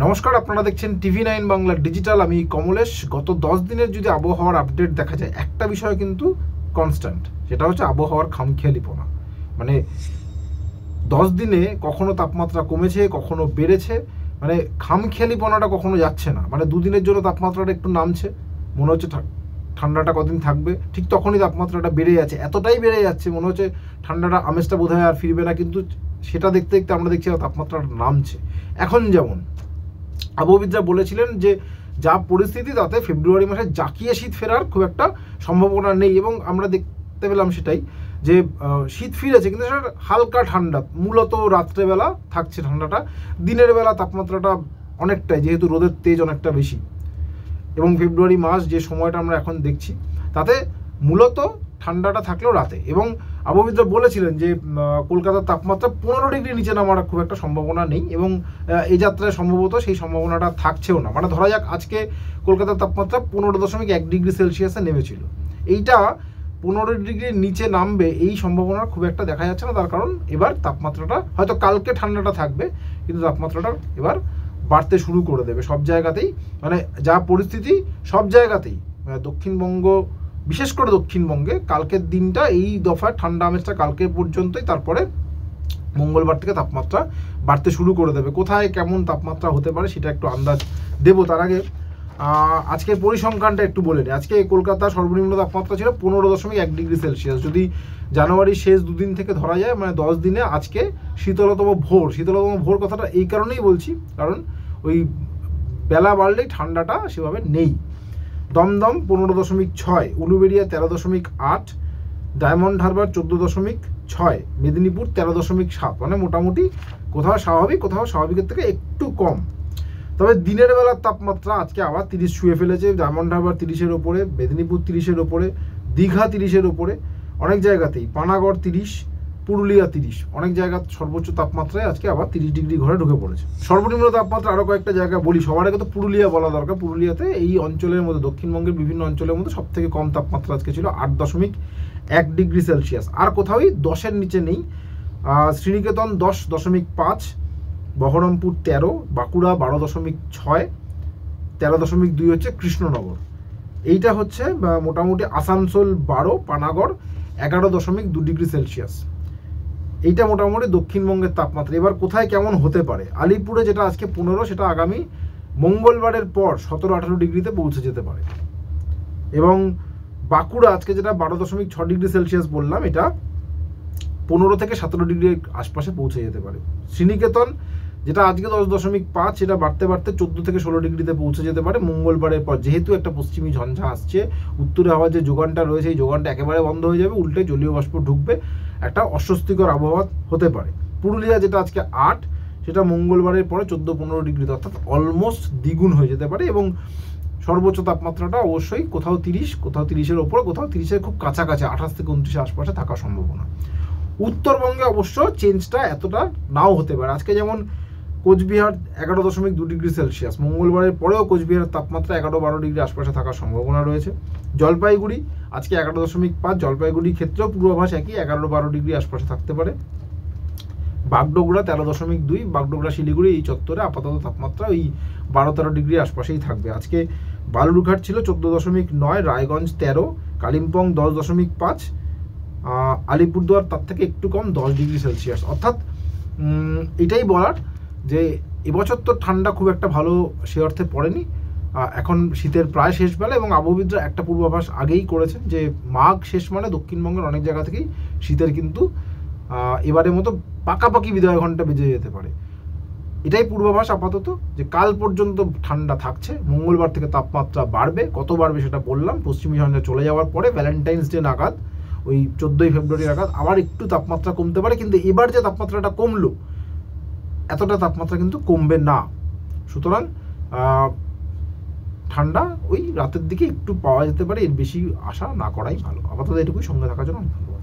নমস্কার, আপনারা দেখছেন TV9 বাংলা ডিজিটাল। আমি কমলেশ। গত 10 দিনের যদি আবহাওয়ার আপডেট দেখা যায়, একটা বিষয় কিন্তু কনস্ট্যান্ট, সেটা হচ্ছে আবহাওয়ার খামখেয়ালিপনা। মানে 10 দিনে কখনো তাপমাত্রা কমেছে, কখনো বেড়েছে, মানে খামখেয়ালিপনাটা কখনো যাচ্ছে না। মানে দুদিনের জন্য তাপমাত্রাটা একটু নামছে, মনে হচ্ছে ঠান্ডাটা কদিন থাকবে, ঠিক তখনই তাপমাত্রাটা বেড়ে যাচ্ছে, এতটাই বেড়ে যাচ্ছে মনে হচ্ছে ঠান্ডাটা আমেজটা বোধহয় আর ফিরবে না, কিন্তু সেটা দেখতে দেখতে আমরা দেখছি তাপমাত্রাটা নামছে। এখন যেমন আবহবিদরা বলেছিলেন যে যা পরিস্থিতি তাতে ফেব্রুয়ারি মাসে জাঁকিয়ে শীত ফেরার খুব একটা সম্ভাবনা নেই, এবং আমরা দেখতে পেলাম সেটাই যে শীত ফিরেছে, কিন্তু সেটা হালকা ঠান্ডা, মূলত রাত্রেবেলা থাকছে ঠান্ডাটা, দিনের বেলা তাপমাত্রাটা অনেকটাই, যেহেতু রোদের তেজ অনেকটা বেশি। এবং ফেব্রুয়ারি মাস যে সময়টা আমরা এখন দেখছি তাতে মূলত ঠান্ডাটা থাকলেও রাতে। এবং আবহবিদরা বলেছিলেন যে কলকাতার তাপমাত্রা 15 ডিগ্রি নিচে নামার খুব একটা সম্ভাবনা নেই, এবং এই যাত্রায় সম্ভবত সেই সম্ভাবনাটা থাকছেও না। মানে ধরা যাক আজকে কলকাতার তাপমাত্রা 15.1 ডিগ্রি সেলসিয়াসে নেমেছিল, এইটা 15 ডিগ্রির নিচে নামবে এই সম্ভাবনা খুব একটা দেখা যাচ্ছে না। তার কারণ এবার তাপমাত্রাটা হয়তো কালকে ঠান্ডাটা থাকবে, কিন্তু তাপমাত্রাটা এবার বাড়তে শুরু করে দেবে সব জায়গাতেই। মানে যা পরিস্থিতি সব জায়গাতেই, দক্ষিণবঙ্গ, বিশেষ করে দক্ষিণবঙ্গে কালকের দিনটা এই দফায় ঠান্ডা আমেজটা কালকে পর্যন্তই, তারপরে মঙ্গলবার থেকে তাপমাত্রা বাড়তে শুরু করে দেবে। কোথায় কেমন তাপমাত্রা হতে পারে সেটা একটু আন্দাজ দেবো, তার আগে আজকের পরিসংখ্যানটা একটু বলে নিই। আজকে কলকাতার সর্বনিম্ন তাপমাত্রা ছিল 15.1 ডিগ্রি সেলসিয়াস। যদি জানুয়ারির শেষ দুদিন থেকে ধরা যায়, মানে 10 দিনে আজকে শীতলতম ভোর। শীতলতম ভোর কথাটা এই কারণেই বলছি, কারণ ওই বেলা বাড়লেই ঠান্ডাটা সেভাবে নেই। দমদম 15.6, উলুবেড়িয়া 13.8, ডায়মন্ড হারবার 14.6, মেদিনীপুর 13.7। মানে মোটামুটি কোথাও স্বাভাবিক, কোথাও স্বাভাবিকের থেকে একটু কম। তবে দিনের বেলার তাপমাত্রা আজকে আবার 30 ছুঁয়ে ফেলেছে। ডায়মন্ড হারবার 30-এর ওপরে, মেদিনীপুর 30-এর ওপরে, দীঘা 30-এর ওপরে, অনেক জায়গাতেই পানাগড় 30, পুরুলিয়া 30, অনেক জায়গার সর্বোচ্চ তাপমাত্রায় আজকে আবার 30 ডিগ্রি ঘরে ঢুকে পড়েছে। সর্বনিম্ন তাপমাত্রা আরও কয়েকটা জায়গা বলি, সবার আগে তো পুরুলিয়া বলা দরকার। পুরুলিয়াতে এই অঞ্চলের মধ্যে, দক্ষিণবঙ্গের বিভিন্ন অঞ্চলের মধ্যে সব থেকে কম তাপমাত্রা আজকে ছিল 8.1 ডিগ্রি সেলসিয়াস। আর কোথাওই 10-এর নিচে নেই। শ্রীনিকেতন 10.5, বহরমপুর 13, বাঁকুড়া 12.6, 13.2 হচ্ছে কৃষ্ণনগর। এইটা হচ্ছে মোটামুটি আসানসোল 12, পানাগড় 11.2 ডিগ্রি সেলসিয়াস। এইটা মোটামুটি দক্ষিণবঙ্গের তাপমাত্রা। এবার কোথায় কেমন হতে পারে, আলিপুরে যেটা আজকে 15, সেটা আগামী মঙ্গলবারের পর 17-18 ডিগ্রিতে পৌঁছে যেতে পারে। এবং বাঁকুড়া আজকে যেটা 12.6 ডিগ্রি সেলসিয়াস বললাম, এটা 15 থেকে 17 ডিগ্রির আশপাশে পৌঁছে যেতে পারে। শ্রীনিকেতন যেটা আজকে 10.5, সেটা বাড়তে বাড়তে 14 থেকে 16 ডিগ্রিতে পৌঁছে যেতে পারে মঙ্গলবারের পর। যেহেতু একটা পশ্চিমী ঝঞ্ঝা আসছে, উত্তরে হাওয়ার যে যোগানটা রয়েছে, এই যোগানটা একেবারে বন্ধ হয়ে যাবে, উল্টে জলীয় বাষ্প ঢুকবে, একটা অস্বস্তিকর আবহাওয়া হতে পারে। পুরুলিয়া যেটা আজকে 8, সেটা মঙ্গলবারের পরে 14-15 ডিগ্রিতে, অর্থাৎ অলমোস্ট দ্বিগুণ হয়ে যেতে পারে। এবং সর্বোচ্চ তাপমাত্রাটা অবশ্যই কোথাও 30, কোথাও 30-এর ওপরে, কোথাও 30-এর খুব কাছাকাছি 28 থেকে 29-এর আশপাশে থাকার সম্ভাবনা। উত্তরবঙ্গে অবশ্য চেঞ্জটা এতটা নাও হতে পারে। আজকে যেমন কোচবিহার 11.2 ডিগ্রি সেলসিয়াস, মঙ্গলবারের পরেও কোচবিহারের তাপমাত্রা 11-12 ডিগ্রি আশপাশে থাকার সম্ভাবনা রয়েছে। জলপাইগুড়ি আজকে 11.5, জলপাইগুড়ির ক্ষেত্রেও পূর্বাভাস একই, 11-12 ডিগ্রি আশপাশে থাকতে পারে। বাগডোগরা 13.2, বাগডোগরা শিলিগুড়ি এই চত্বরে আপাতত তাপমাত্রা ওই 12-13 ডিগ্রি আশপাশেই থাকবে। আজকে বালুরঘাট ছিল 14.9, রায়গঞ্জ 13, কালিম্পং 10.5, আলিপুরদুয়ার তার থেকে একটু কম 10 ডিগ্রি সেলসিয়াস। অর্থাৎ এটাই বলার যে এবছর তো ঠান্ডা খুব একটা ভালো সে অর্থে পড়েনি। এখন শীতের প্রায় শেষ বেলা, এবং আবহবিদরা একটা পূর্বাভাস আগেই করেছেন যে মাঘ শেষ মানে দক্ষিণবঙ্গের অনেক জায়গা থেকেই শীতের কিন্তু এবারের মতো পাকাপাকি বিদায় ঘন্টা বেজে যেতে পারে। এটাই পূর্বাভাস আপাতত, যে কাল পর্যন্ত ঠান্ডা থাকছে, মঙ্গলবার থেকে তাপমাত্রা বাড়বে। কত বাড়বে সেটা বললাম, পশ্চিমী ঝঞ্ঝা চলে যাওয়ার পরে ভ্যালেন্টাইন্স ডে নাগাদ, ওই 14ই ফেব্রুয়ারি নাগাদ আবার একটু তাপমাত্রা কমতে পারে। কিন্তু এবার যে তাপমাত্রাটা কমলো, এতটা তাপমাত্রা কিন্তু কমবে না। সুতরাং ঠান্ডা ওই রাতের দিকে একটু পাওয়া যেতে পারে, এর বেশি আশা না করাই ভালো। আপাতত এটুকুই, সঙ্গে থাকার জন্য ধন্যবাদ।